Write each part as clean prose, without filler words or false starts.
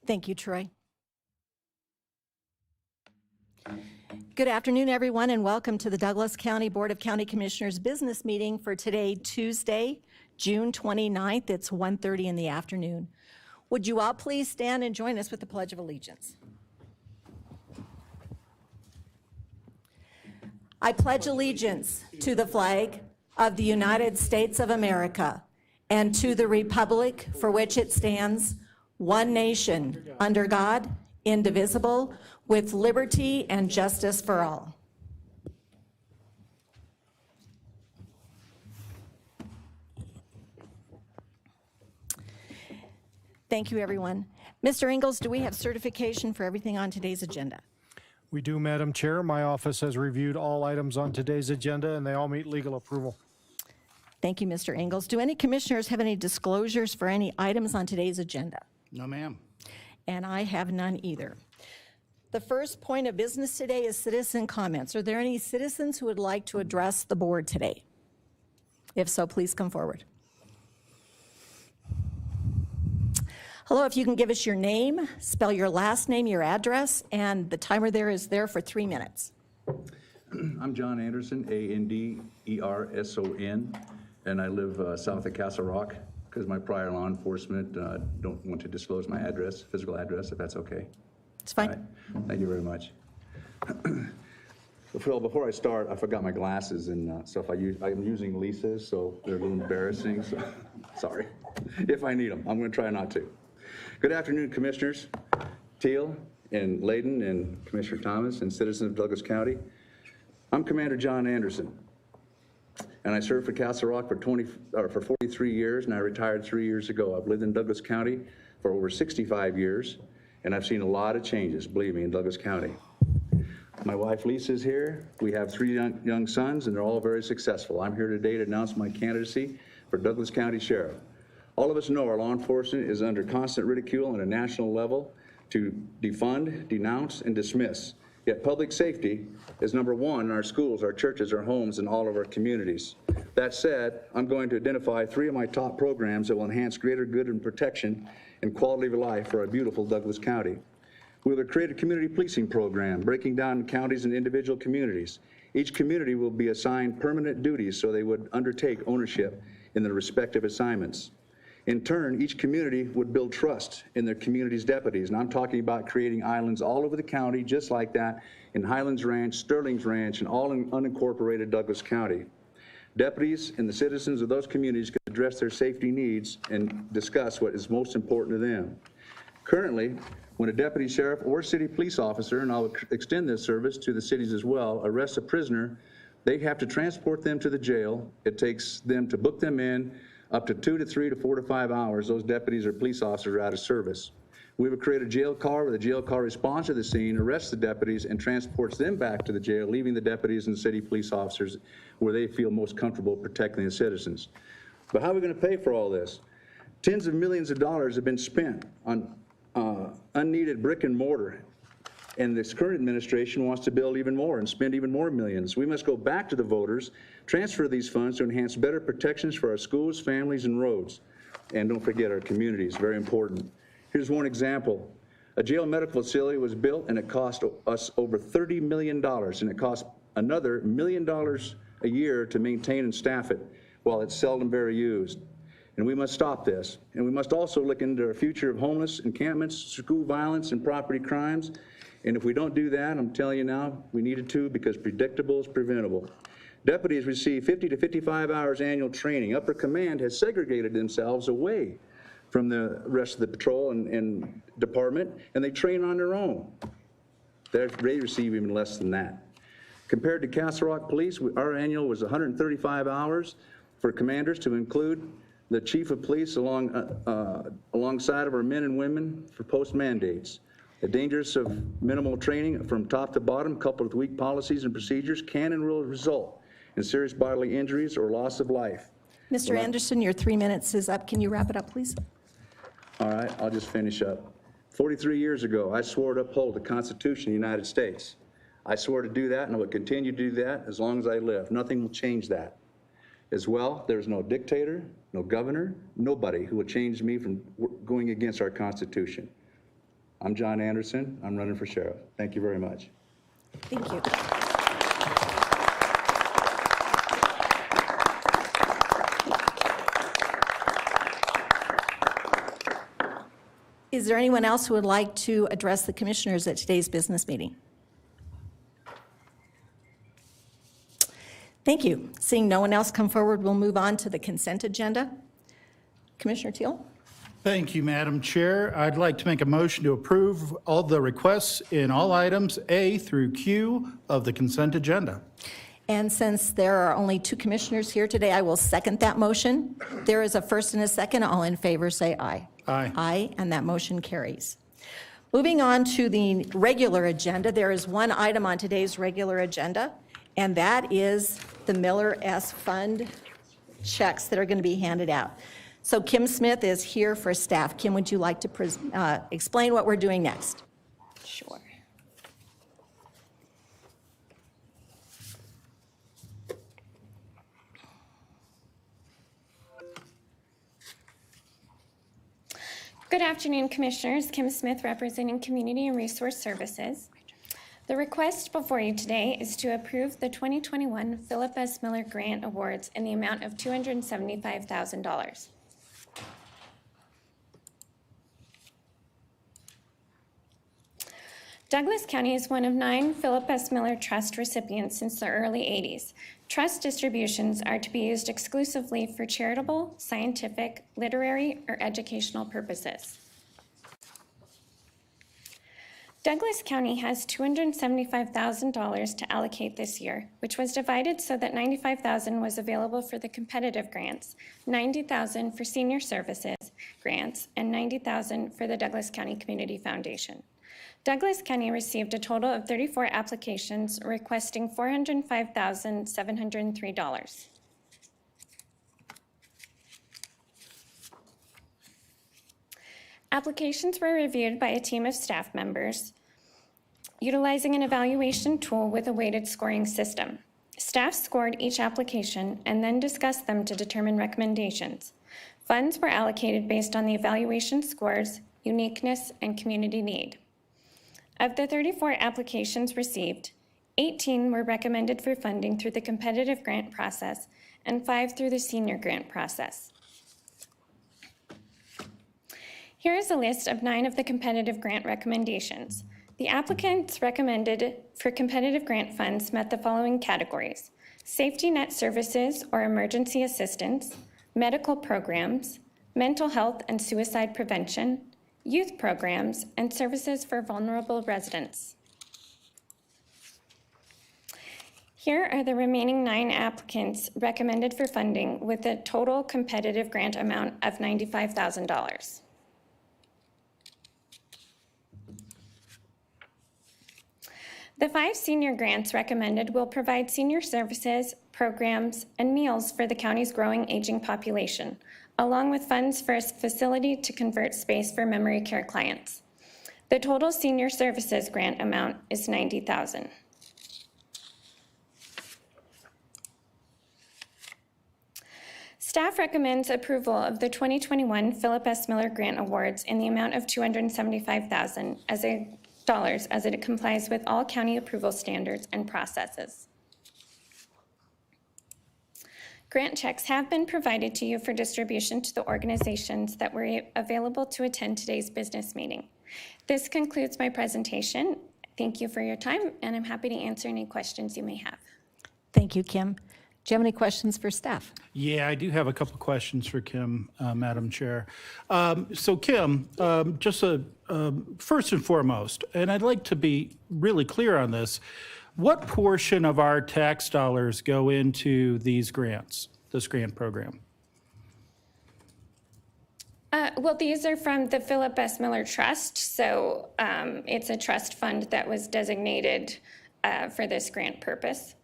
Thank you, Troy. Good afternoon, everyone, and welcome to the Douglas County Board of County Commissioners business meeting for today, Tuesday, June 29th. It's 1:30 in the afternoon. Would you all please stand and join us with the Pledge of Allegiance? I pledge allegiance to the flag of the United States of America and to the republic for which it stands, one nation, under God, indivisible, with liberty and justice for all. Thank you, everyone. Mr. Ingalls, do we have certification for everything on today's agenda? We do, Madam Chair. My office has reviewed all items on today's agenda, and they all meet legal approval. Thank you, Mr. Ingalls. Do any commissioners have any disclosures for any items on today's agenda? No, ma'am. And I have none either. The first point of business today is citizen comments. Are there any citizens who would like to address the board today? If so, please come forward. Hello, if you can give us your name, spell your last name, your address, and the timer there is there for 3 minutes. I'm John Anderson, A-N-D-E-R-S-O-N, and I live south of Castle Rock because my prior law enforcement don't want to disclose my address, physical address, if that's okay. It's fine. All right. Thank you very much. Well, before I start, I forgot my glasses and stuff. I'm using Lisa's, so they're a little embarrassing, so sorry. If I need them, I'm going to try not to. Good afternoon, Commissioners Teal and Layden and Commissioner Thomas and citizens of Douglas County. I'm Commander John Anderson, and I served for Castle Rock for 43 years, and I retired 3 years ago. I've lived in Douglas County for over 65 years, and I've seen a lot of changes, believe me, in Douglas County. My wife Lisa is here. We have 3 young sons, and they're all very successful. I'm here today to announce my candidacy for Douglas County Sheriff. All of us know our law enforcement is under constant ridicule on a national level to defund, denounce, and dismiss. Yet public safety is number one in our schools, our churches, our homes, and all of our communities. That said, I'm going to identify 3 of my top programs that will enhance greater good and protection and quality of life for our beautiful Douglas County. We will create a community policing program, breaking down counties and individual communities. Each community will be assigned permanent duties so they would undertake ownership in their respective assignments. In turn, each community would build trust in their community's deputies, and I'm talking about creating islands all over the county, just like that, in Highlands Ranch, Sterling's Ranch, and all in unincorporated Douglas County. Deputies and the citizens of those communities can address their safety needs and discuss what is most important to them. Currently, when a deputy sheriff or city police officer, and I'll extend this service to the cities as well, arrests a prisoner, they have to transport them to the jail. It takes them to book them in up to 2 to 3 to 4 to 5 hours. Those deputies or police officers are out of service. We would create a jail car where the jail car responds to the scene, arrests the deputies, and transports them back to the jail, leaving the deputies and city police officers where they feel most comfortable protecting the citizens. But how are we going to pay for all this? Tens of millions of dollars have been spent on unneeded brick and mortar, and this current administration wants to build even more and spend even more millions. We must go back to the voters, transfer these funds to enhance better protections for our schools, families, and roads. And don't forget our communities, very important. Here's one example. A jail medical facility was built and it cost us over $30 million, and it cost another $1 million a year to maintain and staff it while it's seldom very used. And we must stop this. And we must also look into our future of homeless encampments, school violence, and property crimes. And if we don't do that, I'm telling you now, we need it to, because predictable is preventable. Deputies receive 50 to 55 hours annual training. Upper command has segregated themselves away from the rest of the patrol and department, and they train on their own. They receive even less than that. Compared to Castle Rock Police, our annual was 135 hours for commanders, to include the chief of police alongside of our men and women for post mandates. The dangers of minimal training from top to bottom, coupled with weak policies and procedures, can and will result in serious bodily injuries or loss of life. Mr. Anderson, your 3 minutes is up. Can you wrap it up, please? All right, I'll just finish up. 43 years ago, I swore to uphold the Constitution of the United States. I swore to do that, and I will continue to do that as long as I live. Nothing will change that. As well, there's no dictator, no governor, nobody who will change me from going against our Constitution. I'm John Anderson. I'm running for sheriff. Thank you very much. Thank you. Is there anyone else who would like to address the commissioners at today's business meeting? Thank you. Seeing no one else come forward, we'll move on to the consent agenda. Commissioner Teal? Thank you, Madam Chair. I'd like to make a motion to approve all the requests in all items A through Q of the consent agenda. And since there are only two commissioners here today, I will second that motion. There is a first and a second. All in favor, say aye. Aye. Aye, and that motion carries. Moving on to the regular agenda, there is one item on today's regular agenda, and that is the Miller S. Fund checks that are going to be handed out. So Kim Smith is here for staff. Kim, would you like to explain what we're doing next? Sure. Good afternoon, Commissioners. Kim Smith, representing Community and Resource Services. The request before you today is to approve the 2021 Philip S. Miller Grant Awards in the amount of $275,000. Douglas County is one of 9 Philip S. Miller Trust recipients since the early 80s. Trust distributions are to be used exclusively for charitable, scientific, literary, or educational purposes. Douglas County has $275,000 to allocate this year, which was divided so that $95,000 was available for the competitive grants, $90,000 for senior services grants, and $90,000 for the Douglas County Community Foundation. Douglas County received a total of 34 applications requesting $405,703. Applications were reviewed by a team of staff members utilizing an evaluation tool with a weighted scoring system. Staff scored each application and then discussed them to determine recommendations. Funds were allocated based on the evaluation scores, uniqueness, and community need. Of the 34 applications received, 18 were recommended for funding through the competitive grant process and 5 through the senior grant process. Here is a list of 9 of the competitive grant recommendations. The applicants recommended for competitive grant funds met the following categories: safety net services or emergency assistance, medical programs, mental health and suicide prevention, youth programs, and services for vulnerable residents. Here are the remaining 9 applicants recommended for funding with a total competitive grant amount of $95,000. The 5 senior grants recommended will provide senior services, programs, and meals for the county's growing aging population, along with funds for a facility to convert space for memory care clients. The total senior services grant amount is $90,000. Staff recommends approval of the 2021 Philip S. Miller Grant Awards in the amount of $275,000 as it complies with all county approval standards and processes. Grant checks have been provided to you for distribution to the organizations that were available to attend today's business meeting. This concludes my presentation. Thank you for your time, and I'm happy to answer any questions you may have. Thank you, Kim. Do you have any questions for staff? Yeah, I do have a couple questions for Kim, Madam Chair. So Kim, just first and foremost, and I'd like to be really clear on this, what portion of our tax dollars go into these grants, this grant program? Well, these are from the Philip S. Miller Trust, so it's a trust fund that was designated for this grant purpose.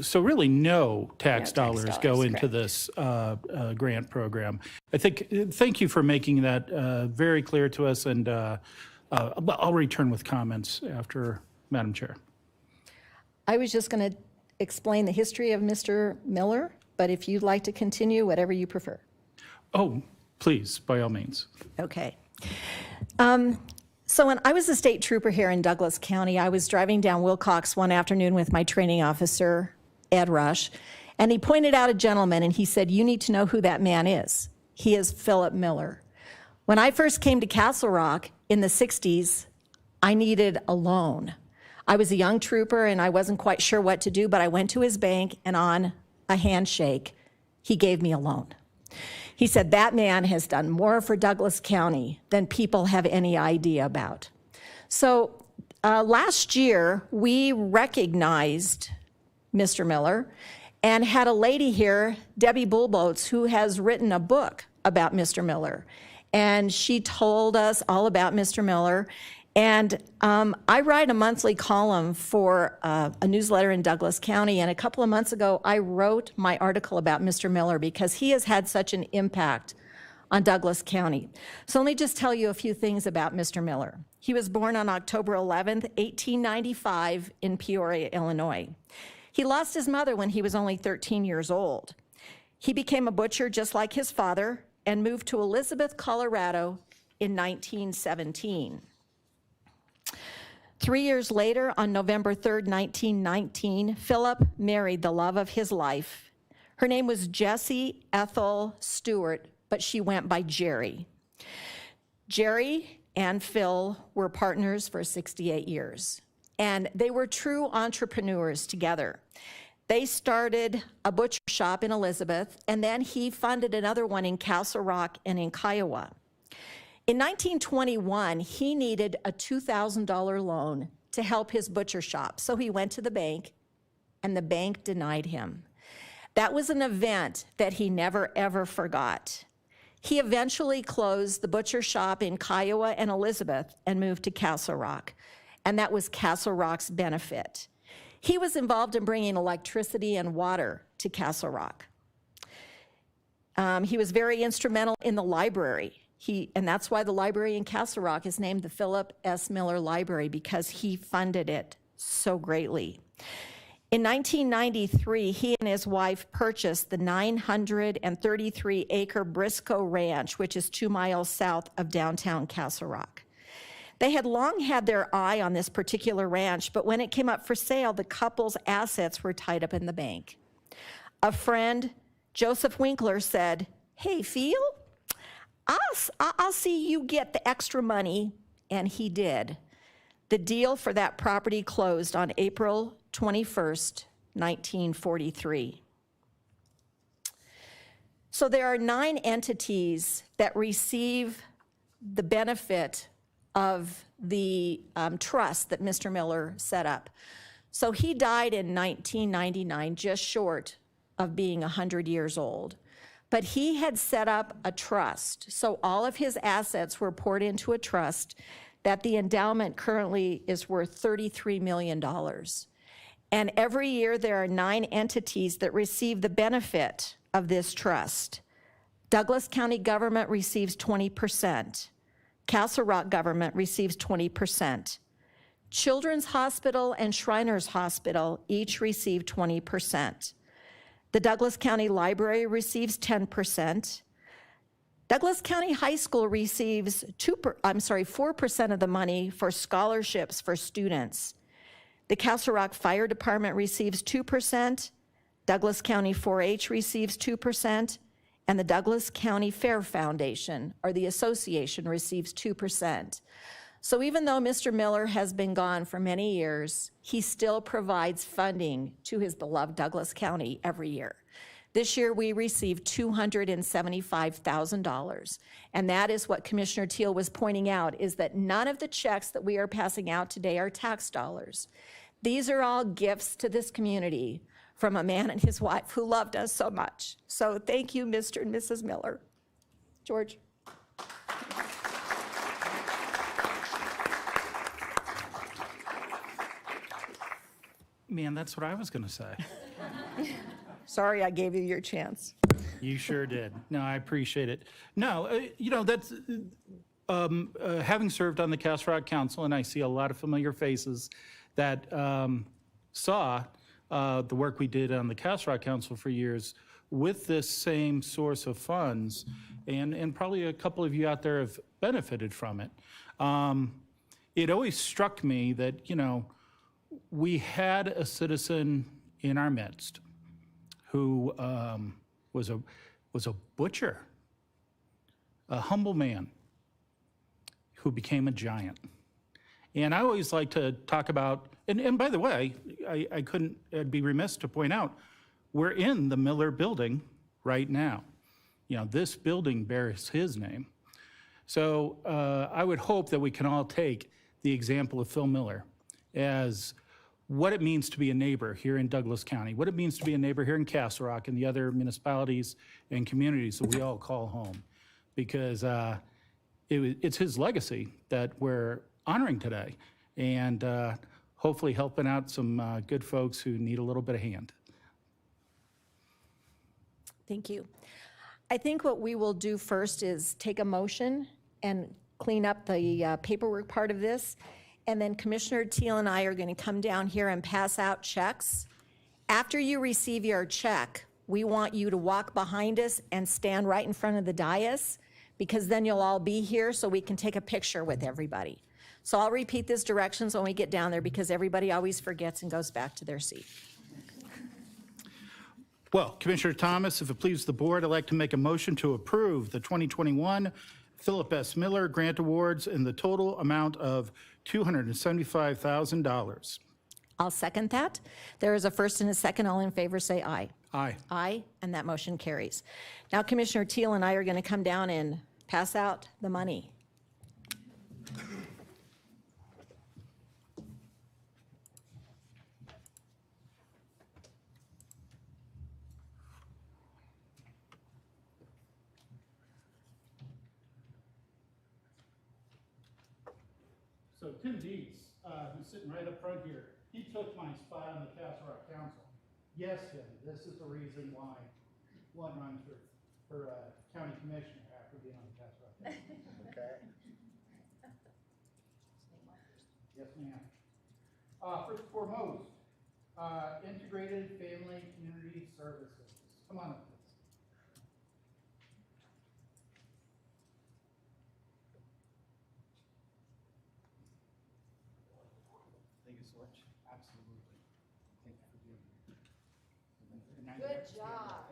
So really no tax dollars go into correct. this grant program. Thank you for making that very clear to us, and I'll return with comments after, Madam Chair. I was just going to explain the history of Mr. Miller, but if you'd like to continue, whatever you prefer. Oh, please, by all means. Okay. So when I was a state trooper here in Douglas County, I was driving down Wilcox one afternoon with my training officer, Ed Rush, and he pointed out a gentleman and he said, "You need to know who that man is. He is Philip Miller." When I first came to Castle Rock in the 60s, I needed a loan. I was a young trooper and I wasn't quite sure what to do, but I went to his bank and on a handshake, he gave me a loan. He said, "That man has done more for Douglas County than people have any idea about." So last year, we recognized Mr. Miller and had a lady here, Debbie Bullboats, who has written a book about Mr. Miller. And she told us all about Mr. Miller. And I write a monthly column for a newsletter in Douglas County. And a couple of months ago, I wrote my article about Mr. Miller because he has had such an impact on Douglas County. So let me just tell you a few things about Mr. Miller. He was born on October 11th, 1895 in Peoria, Illinois. He lost his mother when he was only 13 years old. He became a butcher just like his father and moved to Elizabeth, Colorado in 1917. 3 years later, on November 3rd, 1919, Philip married the love of his life. Her name was Jessie Ethel Stewart, but she went by Jerry. Jerry and Phil were partners for 68 years, and they were true entrepreneurs together. They started a butcher shop in Elizabeth, and then he funded another one in Castle Rock and in Kiowa. In 1921, he needed a $2,000 loan to help his butcher shop, so he went to the bank, and the bank denied him. That was an event that he never, ever forgot. He eventually closed the butcher shop in Kiowa and Elizabeth and moved to Castle Rock, and that was Castle Rock's benefit. He was involved in bringing electricity and water to Castle Rock. He was very instrumental in the library. And that's why the library in Castle Rock is named the Philip S. Miller Library, because he funded it so greatly. In 1993, he and his wife purchased the 933-acre Briscoe Ranch, which is 2 miles south of downtown Castle Rock. They had long had their eye on this particular ranch, but when it came up for sale, the couple's assets were tied up in the bank. A friend, Joseph Winkler, said, "Hey, Phil, I'll see you get the extra money," and he did. The deal for that property closed on April 21st, 1943. So there are 9 entities that receive the benefit of the trust that Mr. Miller set up. So he died in 1999, just short of being 100 years old. But he had set up a trust. So all of his assets were poured into a trust that the endowment currently is worth $33 million. And every year there are 9 entities that receive the benefit of this trust. Douglas County government receives 20%. Castle Rock government receives 20%. Children's Hospital and Shriners Hospital each receive 20%. The Douglas County Library receives 10%. Douglas County High School receives 4% of the money for scholarships for students. The Castle Rock Fire Department receives 2%. Douglas County 4-H receives 2%. And the Douglas County Fair Foundation, or the association, receives 2%. So even though Mr. Miller has been gone for many years, he still provides funding to his beloved Douglas County every year. This year we received $275,000. And that is what Commissioner Teal was pointing out, is that none of the checks that we are passing out today are tax dollars. These are all gifts to this community from a man and his wife who loved us so much. So thank you, Mr. and Mrs. Miller. George. Man, that's what I was going to say. Sorry I gave you your chance. You sure did. No, I appreciate it. No, that's, having served on the Castle Rock Council, and I see a lot of familiar faces that saw the work we did on the Castle Rock Council for years with this same source of funds, and probably a couple of you out there have benefited from it. it always struck me that, we had a citizen in our midst who was a butcher, a humble man who became a giant. And I always like to talk about, and by the way, I'd be remiss to point out, we're in the Miller Building right now. This building bears his name. So I would hope that we can all take the example of Phil Miller as what it means to be a neighbor here in Douglas County, what it means to be a neighbor here in Castle Rock and the other municipalities and communities that we all call home. Because it's his legacy that we're honoring today, and hopefully helping out some good folks who need a little bit of hand. Thank you. I think what we will do first is take a motion and clean up the paperwork part of this. And then Commissioner Teal and I are going to come down here and pass out checks. After you receive your check, we want you to walk behind us and stand right in front of the dais, because then you'll all be here so we can take a picture with everybody. So I'll repeat these directions when we get down there, because everybody always forgets and goes back to their seat. Well, Commissioner Thomas, if it pleases the board, I'd like to make a motion to approve the 2021 Philip S. Miller Grant Awards in the total amount of $275,000. I'll second that. There is a first and a second. All in favor say aye. Aye. Aye, and that motion carries. Now Commissioner Teal and I are going to come down and pass out the money. So Tim Dees, who's sitting right up front here, he took my spot on the Castle Rock Council. Yes, Tim, this is the reason why one runs for county commissioner after being on the Castle Rock Council. Okay. Yes, ma'am. First and foremost, Integrated Family Community Services. Come on up, please. Thank you so much. Absolutely. Thank you for being here. Good job.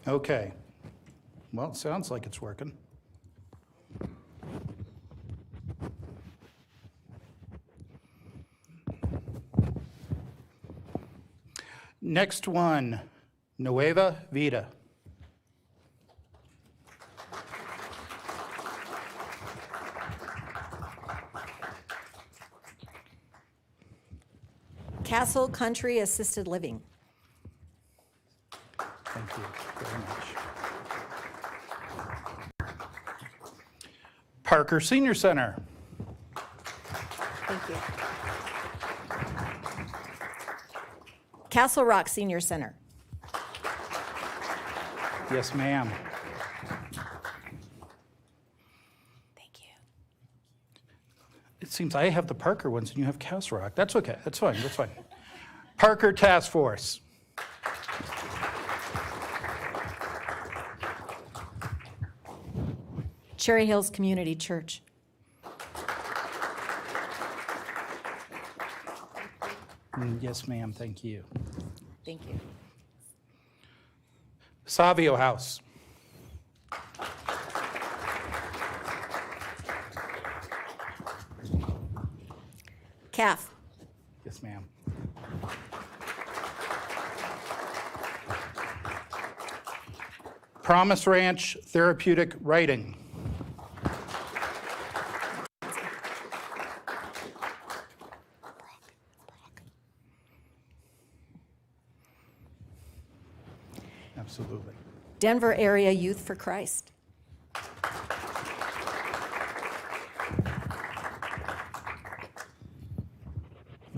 Okay. Well, it sounds like it's working. Next one, Nueva, Vida. Castle Country Assisted Living. Thank you very much. Parker Senior Center. Thank you. Castle Rock Senior Center. Yes, ma'am. Thank you. It seems I have the Parker ones and you have Castle Rock. That's okay. That's fine. That's fine. Parker Task Force. Cherry Hills Community Church. Yes, ma'am. Thank you. Thank you. Savio House. CAF. Yes, ma'am. Promise Ranch Therapeutic Writing. Absolutely. Denver Area Youth for Christ.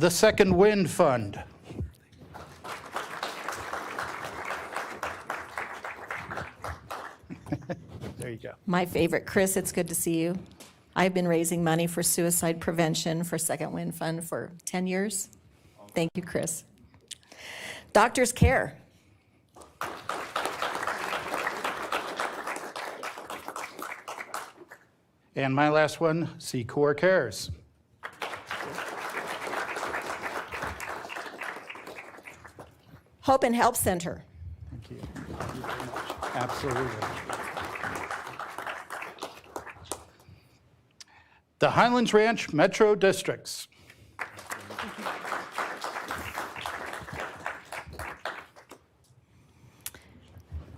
the Second Wind Fund. There you go. My favorite. Chris, it's good to see you. I've been raising money for suicide prevention for Second Wind Fund for 10 years. Thank you, Chris. Doctor's Care. And my last one, Secor Cares. Hope and Help Center. Thank you. Thank you very much. Absolutely. The Highlands Ranch Metro Districts.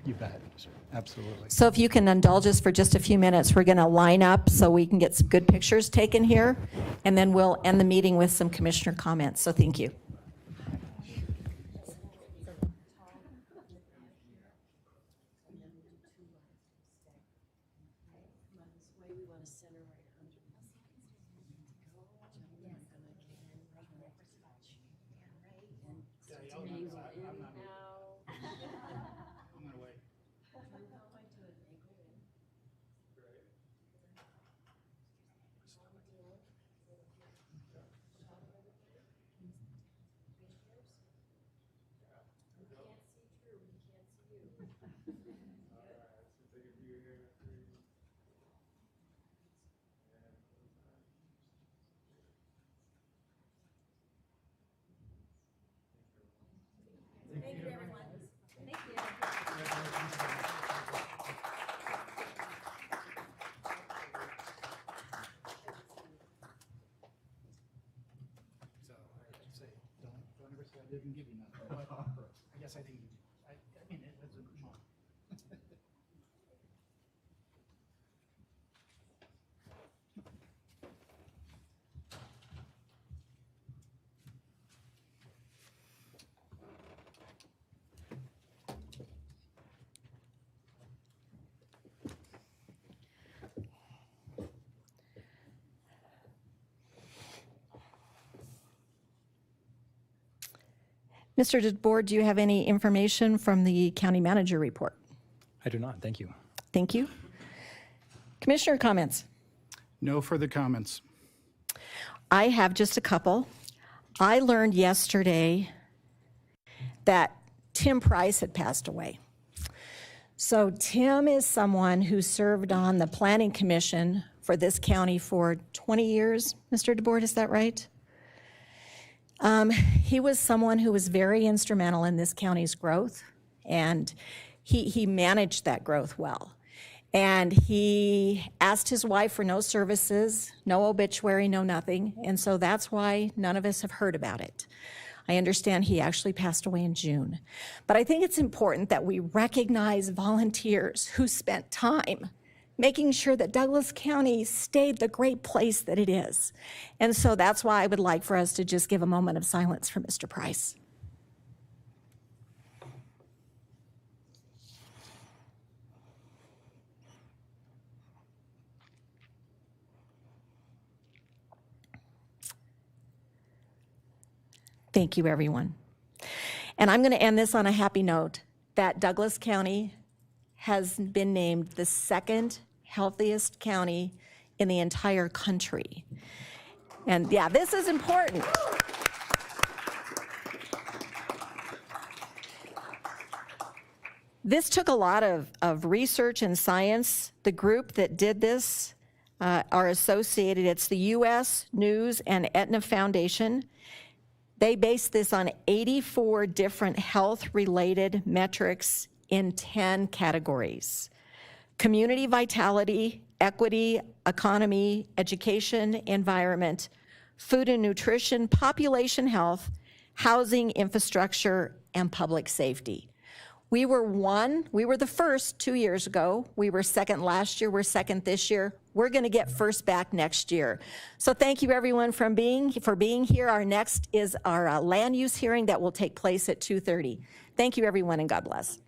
You bet. Absolutely. So if you can indulge us for just a few minutes, we're going to line up so we can get some good pictures taken here, and then we'll end the meeting with some commissioner comments. So thank you. Didn't give you nothing, but I guess I think you do. I mean, it was a good one. Mr. DeBoer, do you have any information from the county manager report? I do not, thank you. Thank you. Commissioner comments? No further comments. I have just a couple. I learned yesterday that Tim Price had passed away. So Tim is someone who served on the planning commission for this county for 20 years. Mr. DeBoer, is that right? He was someone who was very instrumental in this county's growth, and he managed that growth well. And he asked his wife for no services, no obituary, no nothing, and so that's why none of us have heard about it. I understand he actually passed away in June. But I think it's important that we recognize volunteers who spent time making sure that Douglas County stayed the great place that it is. And so that's why I would like for us to just give a moment of silence for Mr. Price. Thank you, everyone. And I'm going to end this on a happy note that Douglas County has been named the second healthiest county in the entire country. And yeah, this is important. This took a lot of research and science. The group that did this are associated, it's the U.S. News and Aetna Foundation. They based this on 84 different health-related metrics in 10 categories: community vitality, equity, economy, education, environment, food and nutrition, population health, housing, infrastructure, and public safety. We were the first 2 years ago. We were second last year, we're second this year. We're gonna get first back next year. So thank you everyone for being here. Our next is our land use hearing that will take place at 2:30. Thank you everyone and God bless.